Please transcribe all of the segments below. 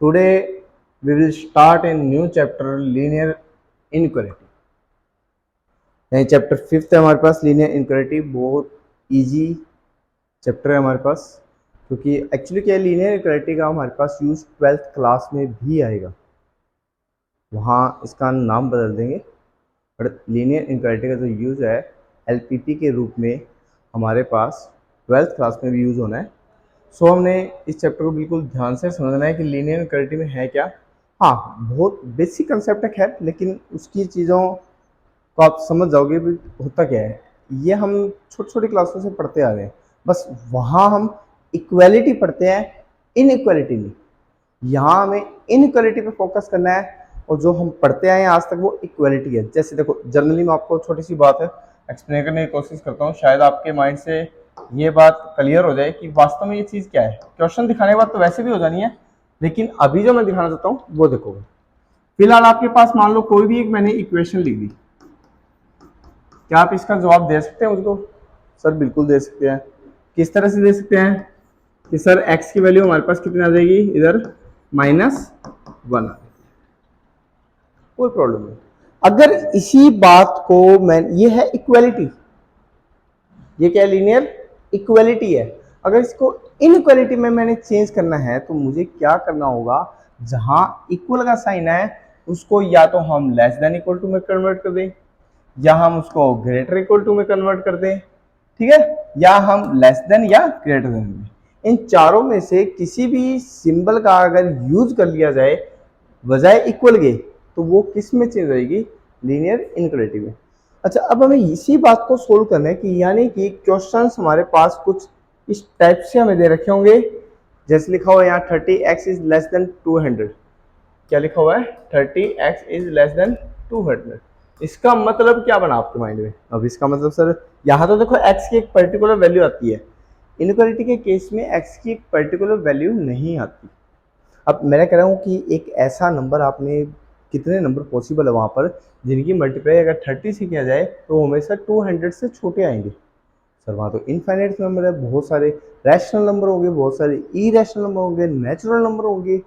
Today we will start a new chapter, linear inequality. यानी chapter 5th है हमारे पास, linear inequality. बहुत easy chapter है हमारे पास, क्योंकि एक्चुअली क्या है, लीनियर इनक्वालिटी का हमारे पास यूज 12th क्लास में भी आएगा, वहाँ इसका नाम बदल देंगे। बट लीनियर इनक्वालिटी का जो यूज़ है एलपीपी के रूप में हमारे पास 12th क्लास में भी यूज़ होना है। सो हमने इस चैप्टर को बिल्कुल ध्यान से समझना है कि लीनियर इनक्वालिटी में है क्या। हाँ, बहुत बेसिक कंसेप्ट है खैर, लेकिन उसकी चीज़ों को आप समझ जाओगे भी होता क्या है। ये हम छोटी छोटी क्लासों से पढ़ते आ रहे हैं, बस वहाँ हम इक्वालिटी पढ़ते हैं, इनइक्वालिटी नहीं। यहाँ हमें इनइक्वालिटी पे फोकस करना है, और जो हम पढ़ते आए हैं आज तक वो इक्वालिटी है। जैसे देखो, जनरली मैं आपको छोटी सी बात है एक्सप्लेन करने की कोशिश करता हूँ, शायद आपके माइंड से ये बात क्लियर हो जाए कि वास्तव में ये चीज़ क्या है। क्वेश्चन दिखाने के बाद तो वैसे भी हो जानी है, लेकिन अभी जो मैं दिखाना चाहता हूँ वो देखो। फिलहाल आपके पास मान लो कोई भी एक मैंने इक्वेशन लिख दी, क्या आप इसका जवाब दे सकते हैं मुझको? सर बिल्कुल दे सकते हैं। किस तरह से दे सकते हैं कि सर x की वैल्यू हमारे पास कितनी आ जाएगी, इधर -1 आ, कोई प्रॉब्लम नहीं। अगर इसी बात को मैं, ये है इक्वालिटी, ये क्या लीनियर इक्वालिटी है। अगर इसको इनइक्वालिटी में मैंने चेंज करना है तो मुझे क्या करना होगा, जहां इक्वल का साइन है उसको या तो हम लेस देन इक्वल टू में कन्वर्ट कर दें, या हम उसको ग्रेटर इक्वल टू में कन्वर्ट कर दें, ठीक है, या हम लेस देन या ग्रेटर देन में। इन चारों में से किसी भी सिंबल का अगर यूज कर लिया जाए बजाय इक्वल के, तो वो किस में चेंज होगी, लीनियर इनइक्वालिटी में। अच्छा, अब हमें इसी बात को सोल्व करना है कि यानी कि क्वेश्चंस हमारे पास कुछ इस टाइप से हमें दे रखे होंगे। जैसे लिखा हुआ है यहाँ 30x इज लेस देन 200। क्या लिखा हुआ है, 30x इज लेस देन 200। इसका मतलब क्या बना आपके माइंड में? अब इसका मतलब सर, यहाँ तो देखो x की एक पर्टिकुलर वैल्यू आती है, इनइक्वालिटी के केस में x की एक पर्टिकुलर वैल्यू नहीं आती। अब मैं कह रहा हूँ कि एक ऐसा नंबर, आपने कितने नंबर पॉसिबल है वहाँ पर जिनकी मल्टीप्लाई अगर 30 से किया जाए तो हमेशा 200 से छोटे आएंगे। सर वहाँ तो इनफाइनाइट नंबर है, बहुत सारे रैशनल नंबर होंगे, बहुत सारे इरेशनल नंबर होंगे, नेचुरल नंबर होंगे,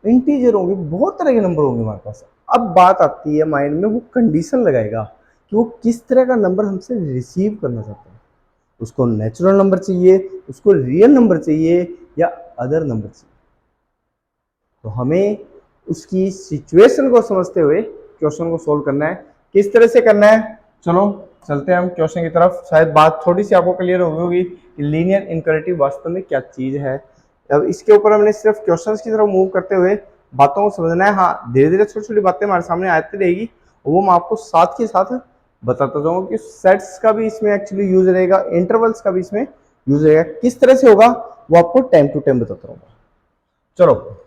इंटीजर होंगे, बहुत तरह के नंबर होंगे हमारे पास। अब बात आती है माइंड में, वो कंडीशन लगाएगा कि वो किस तरह का नंबर हमसे रिसीव करना चाहता है। उसको नेचुरल नंबर चाहिए, उसको रियल नंबर चाहिए, या अदर नंबर चाहिए। तो हमें उसकी सिचुएशन को समझते हुए क्वेश्चन को सोल्व करना है। किस तरह से करना है, चलो चलते हैं हम क्वेश्चन की तरफ। शायद बात थोड़ी सी आपको क्लियर हो गई होगी कि लीनियर इनइक्वालिटी वास्तव में क्या चीज है। अब इसके ऊपर हमने सिर्फ क्वेश्चंस की तरफ मूव करते हुए बातों को समझना है। हाँ, धीरे धीरे छोटी छोटी बातें हमारे सामने आती रहेगी, और वो मैं आपको साथ के साथ बताता जाऊंगा कि सेट्स का भी इसमें एक्चुअली यूज रहेगा, इंटरवल्स का भी इसमें यूज रहेगा। किस तरह से होगा वो आपको टाइम टू टाइम बताता रहूंगा। चलो,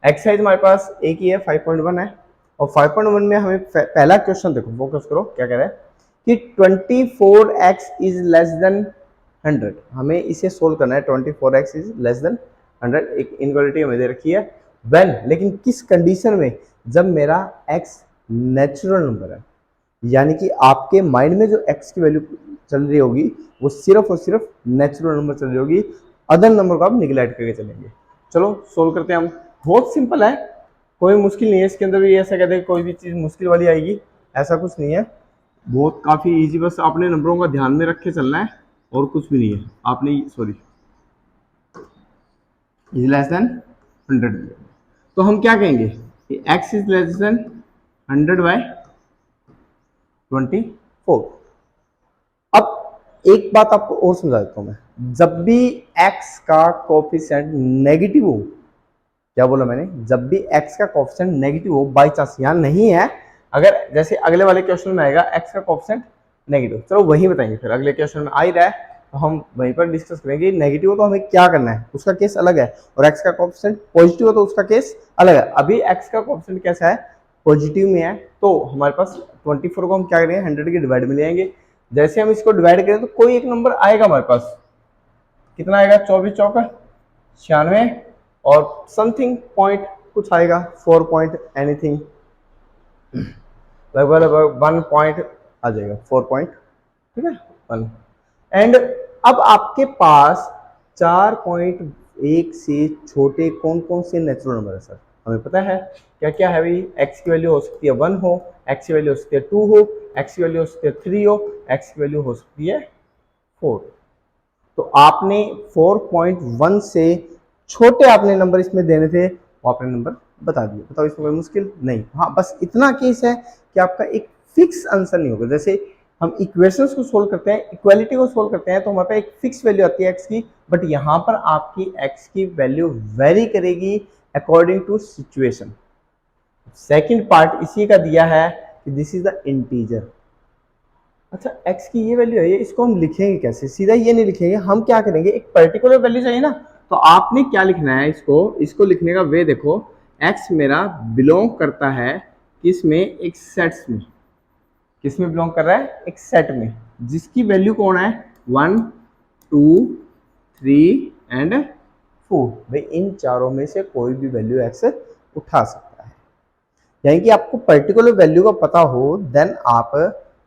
एक्सरसाइज हमारे पास एक ही है, 5.1 है, और 5.1 में हमें पहला क्वेश्चन देखो, फोकस करो क्या कह रहा है कि 24x इज लेस देन 100। हमें इसे सोल्व करना है। 24x इज लेस देन 100 एक इनइक्वालिटी हमें दे रखी है। व्हेन, लेकिन किस कंडीशन में, जब मेरा x नेचुरल नंबर है, यानी कि आपके माइंड में जो x की वैल्यू चल रही होगी वो सिर्फ और सिर्फ नेचुरल नंबर चल रही होगी, अदर नंबर को आप निगलेक्ट करके चलेंगे। चलो सोल्व करते हैं हम। बहुत सिंपल है, कोई मुश्किल नहीं है इसके अंदर भी। ऐसा कहते हैं कोई भी चीज़ मुश्किल वाली आएगी, ऐसा कुछ नहीं है, बहुत काफ़ी इजी। बस आपने नंबरों का ध्यान में रख के चलना है, और कुछ भी नहीं है। आपने सॉरी इज लेस देन 100, तो हम क्या कहेंगे कि x इज लेस देन 100/24। अब एक बात आपको और समझा देता हूं मैं, जब भी x का कोफिशिएंट नेगेटिव हो, क्या बोला मैंने, जब भी x का कोफिशिएंट नेगेटिव हो, बाई चांस यहाँ नहीं है, अगर जैसे अगले वाले क्वेश्चन में आएगा x का कोफिशिएंट नेगेटिव, चलो वही बताएंगे फिर। अगले क्वेश्चन में आ ही रहा है तो हम वहीं पर डिस्कस करेंगे। नेगेटिव हो तो हमें क्या करना है, उसका केस अलग है, और x का कोफिशिएंट पॉजिटिव हो तो उसका केस अलग है। अभी x का कोफिशिएंट कैसा है, पॉजिटिव में है, तो हमारे पास 24 को हम क्या करेंगे, 100 के डिवाइड में ले आएंगे। जैसे हम इसको डिवाइड करें तो कोई एक नंबर आएगा हमारे पास, कितना आएगा, 24 चौका 96, और समथिंग पॉइंट कुछ आएगा, 4 पॉइंट एनीथिंग, लगभग 1 पॉइंट आ जाएगा, 4 पॉइंट, ठीक है 1। एंड अब आपके पास 4 पॉइंट एक से छोटे कौन कौन से नेचुरल नंबर है सर? हमें पता है क्या क्या है भाई, x की वैल्यू हो सकती है 1 हो, x की वैल्यू हो सकती है 2 हो, x की वैल्यू हो सकती है 3 हो, x की वैल्यू हो सकती है 4। तो आपने 4.1 से छोटे आपने नंबर इसमें देने थे, वो आपने नंबर बता दिए। बताओ इसमें कोई मुश्किल नहीं। हाँ बस इतना केस है कि आपका एक फिक्स आंसर नहीं होगा। जैसे हम इक्वेशंस को सोल्व करते हैं, इक्वालिटी को सोल्व करते हैं, तो हमारे पास एक फिक्स वैल्यू आती है x की, बट यहाँ पर आपकी x की वैल्यू वेरी करेगी according to situation. Second part इसी का दिया है कि दिस इज द इंटीजर। अच्छा x की ये वैल्यू है, इसको हम लिखेंगे कैसे? सीधा ये नहीं लिखेंगे, हम क्या करेंगे, एक पर्टिकुलर वैल्यू चाहिए ना, तो आपने क्या लिखना है, इसको लिखने का वे देखो। x मेरा बिलोंग करता है किसमें, एक सेट्स में। किसमें बिलोंग कर रहा है? एक सेट में, जिसकी वैल्यू कौन है, 1 2 3 एंड 4। भाई इन चारों में से कोई भी वैल्यू x उठा सकता है। यानी कि आपको पर्टिकुलर वैल्यू का पता हो, देन आप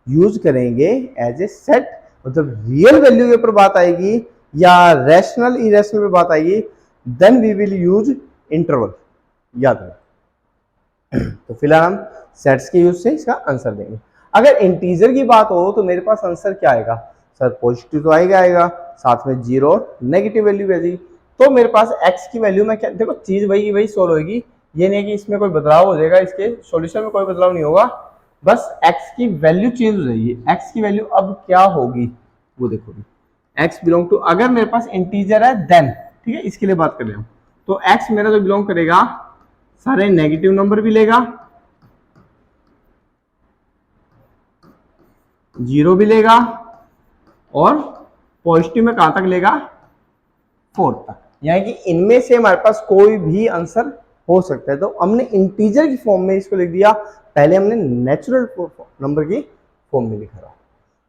यूज करेंगे एज ए सेट। मतलब रियल वैल्यू के ऊपर बात आएगी या रैशनल इरेशनल पे बात आएगी, then we will use interval. याद रखें। तो फिलहाल हम सेट्स के यूज से इसका आंसर देंगे। अगर इंटीजर की बात हो तो मेरे पास आंसर क्या आएगा सर? पॉजिटिव तो आएगा, साथ में जीरो नेगेटिव वैल्यू भेजी, तो मेरे पास एक्स की वैल्यू में क्या, देखो चीज वही सोल्व होगी। ये नहीं कि इसमें कोई बदलाव हो जाएगा, इसके सॉल्यूशन में कोई बदलाव नहीं होगा, बस x की वैल्यू चेंज हो जाएगी। x की वैल्यू अब क्या होगी वो देखो, x बिलोंग टू, अगर मेरे पास इंटीजर है देन, ठीक है, इसके लिए बात कर रहे हो, तो x मेरा जो बिलोंग करेगा सारे नेगेटिव नंबर भी लेगा, जीरो भी लेगा, और पॉजिटिव में कहां तक लेगा, 4 तक। यानी कि इनमें से हमारे पास कोई भी आंसर हो सकता है। तो हमने इंटीजर की फॉर्म में इसको लिख दिया, पहले हमने नेचुरल नंबर की फॉर्म में लिखा था।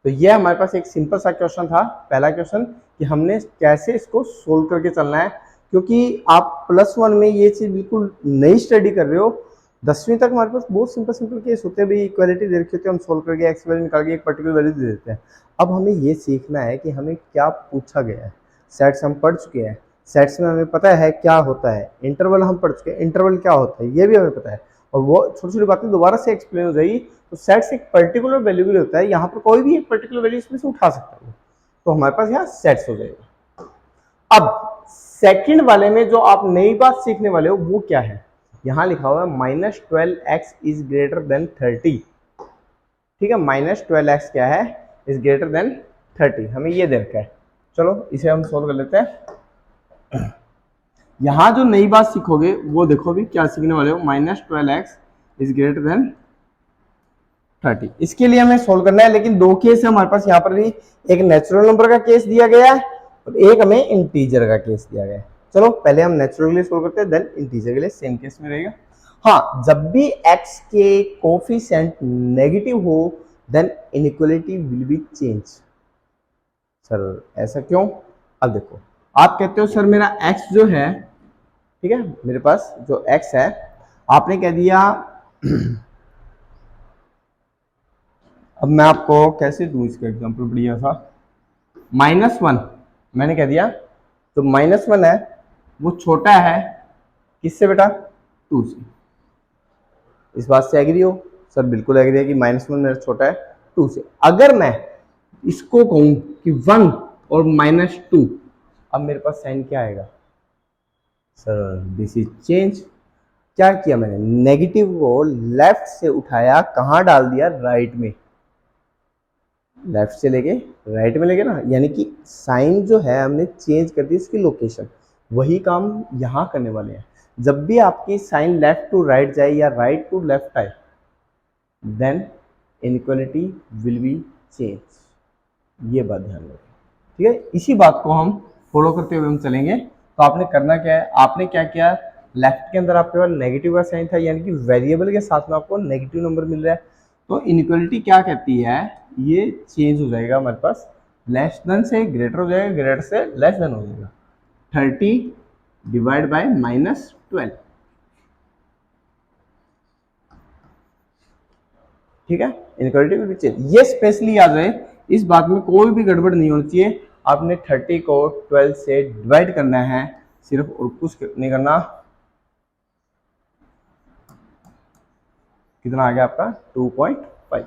तो ये हमारे पास एक सिंपल सा क्वेश्चन था, पहला क्वेश्चन, कि हमने कैसे इसको सोल्व करके चलना है। क्योंकि आप +1 में ये चीज बिल्कुल नई स्टडी कर रहे हो, 10वीं तक हमारे पास बहुत सिंपल केस होते हैं, भाई इक्वालिटी दे रखी होती है, हम सोल्व करके एक्स वैल्यू निकाल के एक पर्टिकुलर वैल्यू दे देते हैं। अब हमें ये सीखना है कि हमें क्या पूछा गया है। सेट्स हम पढ़ चुके हैं, सेट्स में हमें पता है क्या होता है, इंटरवल हम पढ़ चुके हैं, इंटरवल क्या होता है ये भी हमें पता है, और वो छोटी छोटी बातें दोबारा से एक्सप्लेन हो जाएगी। तो सेट्स एक पर्टिकुलर वैल्यू भी होता है, यहाँ पर कोई भी एक पर्टिकुलर वैल्यू इसमें से उठा सकता है, तो हमारे पास यहाँ सेट्स हो जाएगा। अब सेकंड वाले में जो आप नई बात सीखने वाले हो वो क्या है, यहां लिखा हुआ है -12x इज ग्रेटर देन 30। ठीक है, -12x क्या है, इज ग्रेटर देन 30, हमें ये दे रखा है। चलो इसे हम सोल्व कर लेते हैं। यहां जो नई बात सीखोगे वो देखो भी क्या सीखने वाले हो, -12x इज ग्रेटर देन 30। इसके लिए हमें सोल्व करना है, लेकिन दो केस है हमारे पास यहाँ पर भी, एक नेचुरल नंबर का केस दिया गया है और एक हमें इंटीजर का केस दिया गया है। चलो पहले हम नेचुरल के लिए सोल्व करते हैं, देन इंटीजर के लिए सेम केस में रहेगा। हाँ, जब भी x के कोफिशिएंट नेगेटिव हो then inequality will be change. Sir ऐसा क्यों? अब देखो, आप कहते हो सर मेरा x जो है, ठीक है, मेरे पास जो x है, आपने कह दिया अब मैं आपको कैसे दूं इसका एग्जांपल बढ़िया सा, -1 मैंने कह दिया, तो -1 है वो छोटा है किससे बेटा, 2 से। इस बात से एग्री हो? सर बिल्कुल एग्री है कि -1 मेरा छोटा है 2 से। अगर मैं इसको कहूं कि 1 और -2, अब मेरे पास साइन क्या आएगा सर, दिस इज चेंज। क्या किया मैंने, नेगेटिव को लेफ्ट से उठाया, कहां डाल दिया, राइट में, लेफ्ट से लेके राइट में लेके ना, यानी कि साइन जो है हमने चेंज कर दी इसकी लोकेशन। वही काम यहां करने वाले हैं। जब भी आपकी साइन लेफ्ट टू राइट जाए या राइट टू लेफ्ट आए, then inequality will be change. ये बात ध्यान रखें, ठीक है। इसी बात को हम फॉलो करते हुए हम चलेंगे। तो आपने करना क्या है, आपने क्या किया, लेफ्ट के अंदर आपके पास नेगेटिव का साइन था, यानी कि वेरिएबल के साथ में आपको नेगेटिव नंबर मिल रहा है, तो इनइक्वालिटी क्या कहती है, ये चेंज हो जाएगा हमारे पास, लेस देन से ग्रेटर हो जाएगा, ग्रेटर से लेस देन हो जाएगा, 30 डिवाइड बाय -12। ठीक है, इनइक्वालिटी विल बी चेंज। ये स्पेशली याद रहे, इस बात में कोई भी गड़बड़ नहीं होनी चाहिए। आपने 30 को 12 से डिवाइड करना है, सिर्फ और कुछ नहीं करना। कितना आ गया आपका 2.5।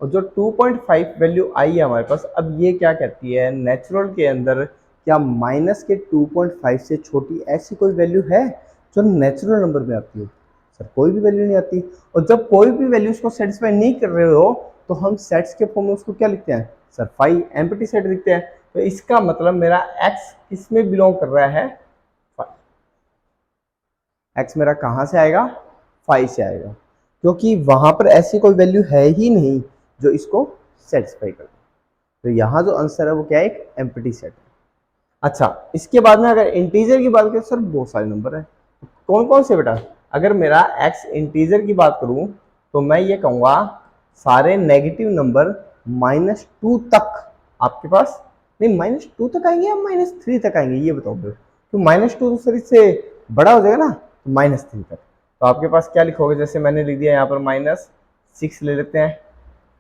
और जो 2.5 वैल्यू आई है हमारे पास, अब ये क्या कहती है, नेचुरल के अंदर क्या माइनस के 2.5 से छोटी ऐसी कोई वैल्यू है जो नेचुरल नंबर में आती हो? सर कोई भी वैल्यू नहीं आती। और जब कोई भी वैल्यू उसको सेटिस्फाई नहीं कर रहे हो तो हम सेट्स के फॉर्म में उसको क्या लिखते हैं सर, 5 एम्प्टी सेट लिखते हैं। तो इसका मतलब मेरा एक्स किस में बिलोंग कर रहा है, एक्स मेरा कहां से आएगा, 5 से आएगा, क्योंकि वहां पर ऐसी कोई वैल्यू है ही नहीं जो इसको सेटिस्फाई करे। तो यहाँ जो आंसर है वो क्या है, एक एम्प्टी सेट है। अच्छा, इसके बाद में अगर इंटीजर की बात करें सर, बहुत सारे नंबर है। कौन कौन से बेटा, अगर मेरा एक्स इंटीजर की बात करूं तो मैं ये कहूंगा सारे नेगेटिव नंबर -2 तक आपके पास, नहीं -2 तक आएंगे या -3 तक आएंगे, ये बताओ। तो -2 तो सर इससे बड़ा हो जाएगा ना, तो -3 तक। तो आपके पास क्या लिखोगे, जैसे मैंने लिख दिया यहाँ पर -6 ले लेते हैं,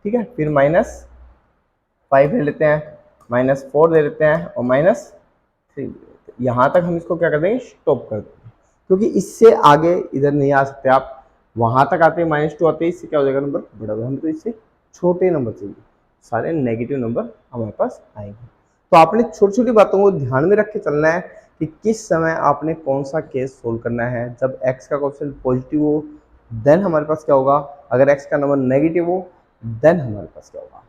ठीक है, फिर -5 ले लेते हैं, -4 ले लेते हैं और -3। यहाँ तक हम इसको क्या कर देंगे, स्टॉप कर देंगे, क्योंकि इससे आगे इधर नहीं आ सकते आप। वहां तक आते हैं -2 आते हैं, इससे क्या हो जाएगा, नंबर बड़ा होगा। हम तो इससे छोटे नंबर चाहिए, सारे नेगेटिव नंबर हमारे पास आएंगे। तो आपने छोटी छोटी बातों को ध्यान में रख के चलना है कि किस समय आपने कौन सा केस सोल्व करना है। जब एक्स का कोएफिशिएंट पॉजिटिव हो देन हमारे पास क्या होगा, अगर एक्स का नंबर नेगेटिव हो देन हमारे पास क्या होगा,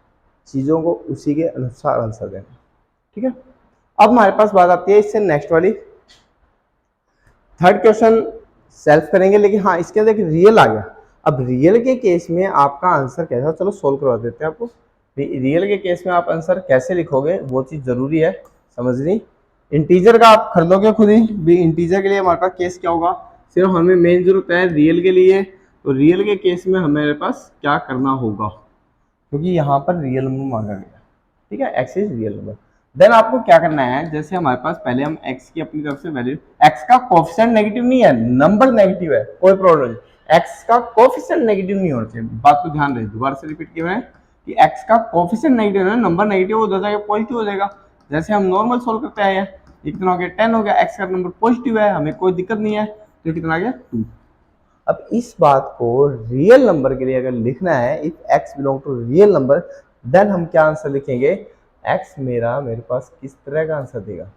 चीज़ों को उसी के अनुसार आंसर देना, ठीक है। अब हमारे पास बात आती है इससे नेक्स्ट वाली, थर्ड क्वेश्चन सेल्फ करेंगे, लेकिन हाँ इसके अंदर एक रियल आ गया। अब रियल के केस में आपका आंसर कैसा, चलो सोल्व करवा देते हैं आपको। रियल के केस में आप आंसर कैसे लिखोगे वो चीज़ जरूरी है समझनी। इंटीजर का आप खरीदोगे खुद ही भी, इंटीजर के लिए हमारे पास केस क्या होगा, सिर्फ हमें मेन जरूरत है रियल के लिए। तो रियल के केस में हमारे पास क्या करना होगा, क्योंकि यहाँ पर रियल नंबर मांगा गया, ठीक है, x is real number. Then आपको क्या करना है, जैसे हमारे पास पहले हम एक्स की अपनी तरफ से वैल्यू, एक्स का कोएफिशिएंट नेगेटिव नहीं है, नंबर नेगेटिव है, कोई प्रॉब्लम नहीं, एक्स का कोएफिशिएंट नेगेटिव नहीं होना चाहिए। बात को ध्यान रहे, दोबारा से रिपीट किया मैंने कि एक्स का कोएफिशिएंट नेगेटिव है, नंबर नेगेटिव हो जाएगा पॉजिटिव हो जाएगा। जैसे हम नॉर्मल सोल्व करते आए हैं, ये कितना हो गया 10 हो गया, एक्स का नंबर पॉजिटिव है, हमें कोई दिक्कत नहीं है, तो कितना आ गया 2। अब इस बात को रियल नंबर के लिए अगर लिखना है, if x belong to real number, then हम क्या आंसर लिखेंगे, एक्स मेरे पास किस तरह का आंसर देगा,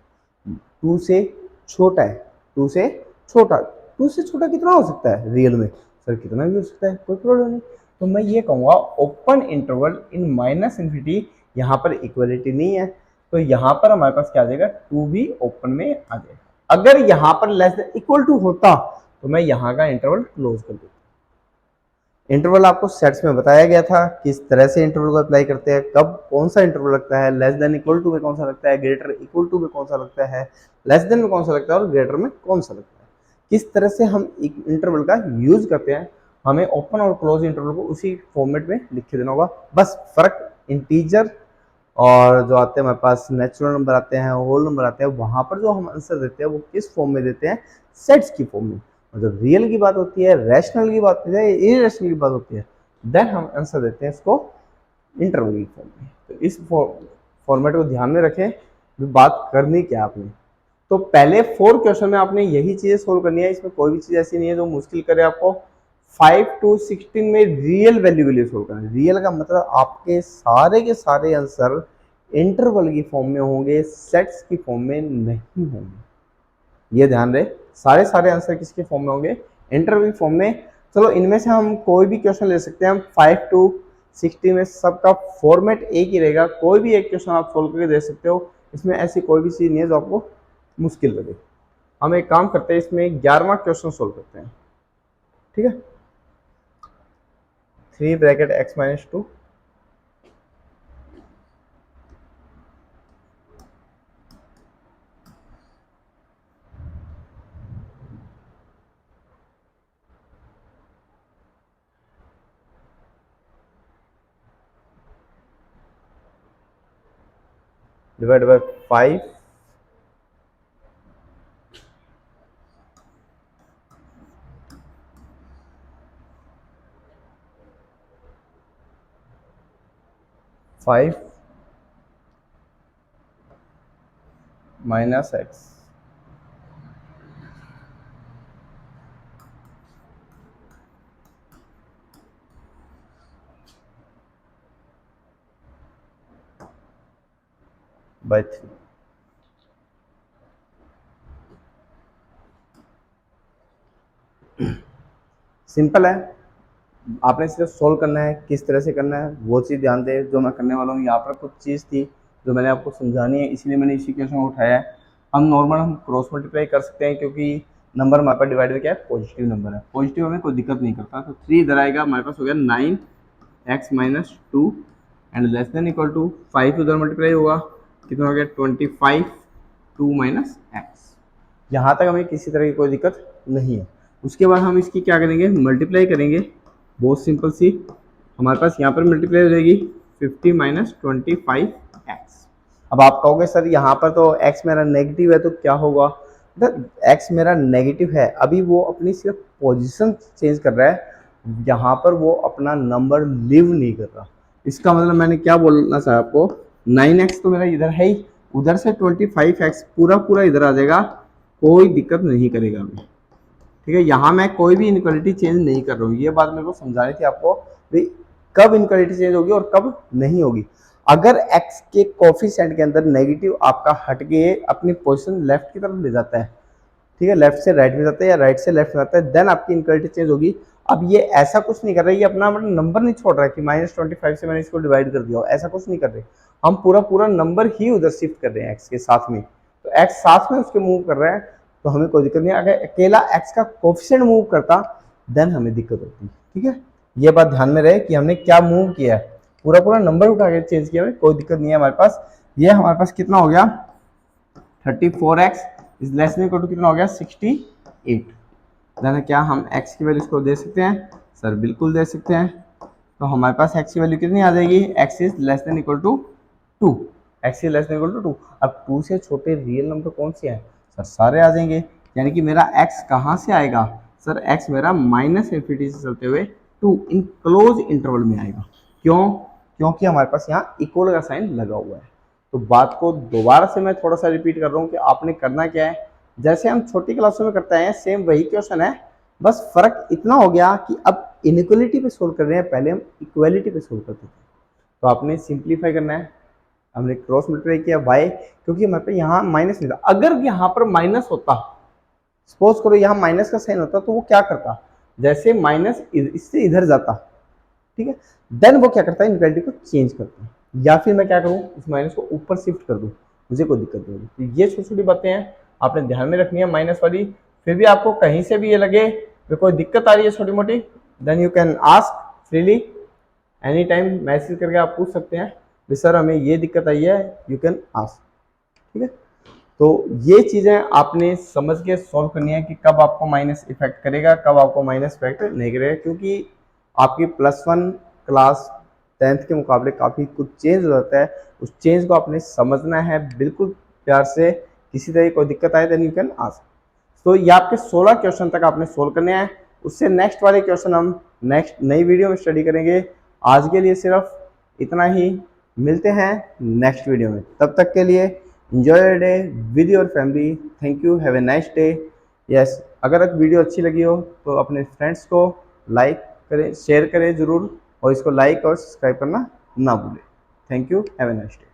2 से छोटा है, 2 से छोटा, 2 से छोटा कितना हो सकता है रियल में, सर कितना भी हो सकता है, कोई प्रॉब्लम नहीं। तो मैं ये कहूँगा ओपन इंटरवल इन माइनस इन्फिनिटी, यहाँ पर इक्वलिटी नहीं है, तो यहाँ पर हमारे पास क्या आ जाएगा, 2 भी ओपन में आ जाएगा। अगर यहाँ पर लेस देन इक्वल टू होता तो मैं यहाँ का इंटरवल क्लोज कर देता। इंटरवल आपको सेट्स में बताया गया था किस तरह से इंटरवल को अप्लाई करते हैं, कब कौन सा इंटरवल लगता है, लेस देन इक्वल टू में कौन सा लगता है, ग्रेटर इक्वल टू में कौन सा लगता है, लेस देन में कौन सा लगता है और ग्रेटर में कौन सा लगता है, किस तरह से हम इंटरवल का यूज करते हैं। हमें ओपन और क्लोज इंटरवल को उसी फॉर्मेट में लिख के देना होगा। बस फर्क इंटीजर और जो आते हैं हमारे पास नेचुरल नंबर आते हैं, होल नंबर आते हैं, वहां पर जो हम आंसर देते हैं वो किस फॉर्म में देते हैं, सेट्स की फॉर्म में। और जब रियल की बात होती है, रैशनल की बात होती है, इरेशनल की बात होती है, देन हम आंसर देते हैं इसको इंटरवल की फॉर्म में। तो इस फॉर्मेट को ध्यान में रखें, बात करनी क्या आपने। तो पहले 4 क्वेश्चन में आपने यही चीजें सोल्व करनी है, इसमें कोई भी चीज ऐसी नहीं है जो मुश्किल करे आपको। 5 to 16 में रियल वैल्यू के लिए सोल्व करना है। रियल का मतलब आपके सारे के सारे आंसर इंटरवल की फॉर्म में होंगे, सेट्स की फॉर्म में नहीं होंगे, ये ध्यान रहे। सारे सारे आंसर किसके फॉर्म में होंगे, इंटरवल की फॉर्म में। चलो इनमें से हम कोई भी क्वेश्चन ले सकते हैं, हम 5 to 16 में सबका फॉर्मेट एक ही रहेगा, कोई भी एक क्वेश्चन आप सोल्व करके दे सकते हो, इसमें ऐसी कोई भी चीज नहीं है जो आपको मुश्किल लगे। हम एक काम करते हैं, इसमें 11वां क्वेश्चन सोल्व करते हैं, ठीक है। 3 bracket x minus 2 divide by 5 5 minus x. By 3। Simple है, आपने सिर्फ सोल्व करना है, किस तरह से करना है वो चीज़ ध्यान दे। जो मैं करने वाला हूँ यहाँ पर कुछ चीज़ थी जो मैंने आपको समझानी है, इसलिए मैंने इसी क्वेश्चन को उठाया है। हम क्रॉस मल्टीप्लाई कर सकते हैं क्योंकि नंबर हमारे पास डिवाइड में क्या है, पॉजिटिव नंबर है, पॉजिटिव हमें कोई दिक्कत नहीं करता। तो 3 इधर आएगा, हमारे पास हो गया 9x - 2 and less than equal to 5 उधर मल्टीप्लाई होगा, कितना हो गया 25 2 - x। यहाँ तक हमें किसी तरह की कोई दिक्कत नहीं है। उसके बाद हम इसकी क्या करेंगे, मल्टीप्लाई करेंगे, बहुत सिंपल सी। हमारे पास यहाँ पर मल्टीप्लाई हो जाएगी 50 - 25x। अब आप कहोगे सर यहाँ पर तो x मेरा नेगेटिव है तो क्या होगा, x मेरा नेगेटिव है, अभी वो अपनी सिर्फ पोजीशन चेंज कर रहा है, यहाँ पर वो अपना नंबर लिव नहीं कर रहा। इसका मतलब मैंने क्या बोलना चाहा आपको, 9x तो मेरा इधर है ही, उधर से 25x पूरा पूरा इधर आ जाएगा, कोई दिक्कत नहीं करेगा हमें। ठीक है, यहाँ मैं कोई भी इनक्वालिटी चेंज नहीं कर रहा हूँ, ये बात मेरे को समझानी थी आपको भाई कब इनक्वालिटी चेंज होगी और कब नहीं होगी। अगर x के कोफिशिएंट के अंदर नेगेटिव आपका हट के अपनी पोजीशन लेफ्ट की तरफ ले जाता है, ठीक है, लेफ्ट से राइट में जाता है या राइट से लेफ्ट में जाता है, देन आपकी इनक्वालिटी चेंज होगी। अब ये ऐसा कुछ नहीं कर रहा है, ये अपना नंबर नहीं छोड़ रहा है कि -25 से मैंने इसको डिवाइड कर दिया, ऐसा कुछ नहीं कर रहे, हम पूरा पूरा नंबर ही उधर शिफ्ट कर रहे हैं x के साथ में। तो x साथ में उसके मूव कर रहा है तो हमें कोई दिक्कत नहीं। अगर अकेला x का कोफिशिएंट मूव करता देन हमें दिक्कत होती। ठीक है, ये बात ध्यान में रहे कि हमने क्या मूव किया है, पूरा पूरा नंबर उठा के चेंज किया, कोई दिक्कत नहीं है हमारे पास। ये हमारे पास कितना हो गया 34x is less than equal to कितना हो गया 68। देन क्या हम x की वैल्यू इसको दे सकते हैं, सर बिल्कुल दे सकते हैं। तो हमारे पास x की वैल्यू कितनी आ जाएगी, x is less than equal to 2, x is less than equal to 2। अब 2 से छोटे रियल नंबर कौन से हैं, सर सारे आ जाएंगे, यानी कि मेरा x कहाँ से आएगा, सर x मेरा माइनस इन्फिनिटी से चलते हुए 2 इन क्लोज इंटरवल में आएगा। क्यों, क्योंकि हमारे पास यहाँ इक्वल का साइन लगा हुआ है। तो बात को दोबारा से मैं थोड़ा सा रिपीट कर रहा हूँ कि आपने करना क्या है, जैसे हम छोटी क्लासों में करते हैं सेम वही क्वेश्चन है, बस फर्क इतना हो गया कि अब इनइक्वलिटी पे सोल्व कर रहे हैं, पहले हम इक्वालिटी पे सोल्व करते थे। तो आपने सिंप्लीफाई करना है, हमने क्रॉस मल्टीप्लाई किया y, क्योंकि हमारे पे यहाँ माइनस नहीं था। अगर यहाँ पर माइनस होता, सपोज करो यहाँ माइनस का साइन होता, तो वो क्या करता, जैसे माइनस इससे इधर जाता, ठीक है, देन वो क्या करता है इनइक्वालिटी को चेंज करता है, या फिर मैं क्या करूँ इस माइनस को ऊपर शिफ्ट कर दूँ, मुझे कोई दिक्कत नहीं होगी। तो ये छोटी छोटी बातें हैं आपने ध्यान में रखनी है माइनस वाली। फिर भी आपको कहीं से भी ये लगे कि कोई दिक्कत आ रही है छोटी मोटी, then you can ask freely any time, message करके आप पूछ सकते हैं कि सर हमें ये दिक्कत आई है, यू कैन आस्क। ठीक है, तो ये चीज़ें आपने समझ के सॉल्व करनी है कि कब आपको माइनस इफेक्ट करेगा, कब आपको माइनस इफेक्ट नहीं करेगा, क्योंकि आपकी +1 क्लास 10th के मुकाबले काफ़ी कुछ चेंज हो जाता है। उस चेंज को आपने समझना है बिल्कुल प्यार से, किसी तरह की कोई दिक्कत आए देन यू कैन आस्क। तो ये आपके 16 क्वेश्चन तक आपने सोल्व करने हैं, उससे नेक्स्ट वाले क्वेश्चन हम नेक्स्ट नई वीडियो में स्टडी करेंगे। आज के लिए सिर्फ इतना ही, मिलते हैं नेक्स्ट वीडियो में, तब तक के लिए enjoy your day with your family, thank you, have a nice day। Yes, अगर वीडियो अच्छी लगी हो तो अपने फ्रेंड्स को लाइक करें, शेयर करें ज़रूर, और इसको लाइक और सब्सक्राइब करना ना भूलें। Thank you, have a nice day.